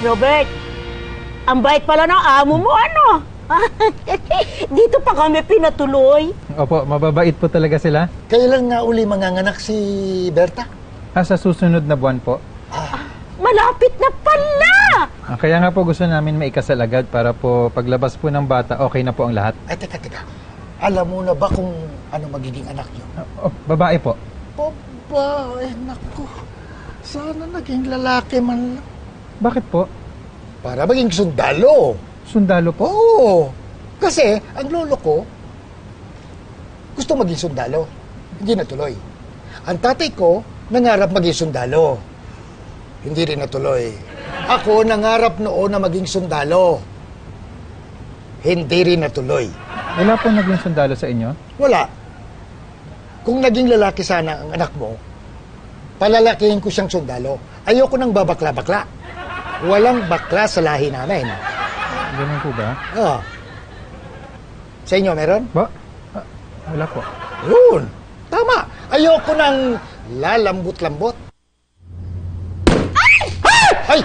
Robert, ang bait pala ng amo mo, ano? Dito pa kami pinatuloy. Opo, mababait po talaga sila. Kailan nga uli manganganak si Berta? Sa susunod na buwan po. Malapit na pala! Kaya nga po gusto namin maikasal agad para po paglabas po ng bata, okay na po ang lahat. Ay, teka. Alam mo na ba kung ano magiging anak niyo? Babae po. Babae, naku. Sana naging lalaki man lang. Bakit po? Para maging sundalo. Sundalo po? Oo. Kasi, ang lolo ko, gusto maging sundalo. Hindi natuloy. Ang tatay ko, nangarap maging sundalo. Hindi rin natuloy. Ako, nangarap noon na maging sundalo. Hindi rin natuloy. Wala po naging sundalo sa inyo? Wala. Kung naging lalaki sana ang anak mo, palalakihin ko siyang sundalo. Ayoko nang babakla-bakla. Walang bakla sa lahi namin. Ganun po ba? Sa inyo meron? Ba? Wala po. Yun. Tama. Ayoko nang lalambot-lambot. Ay!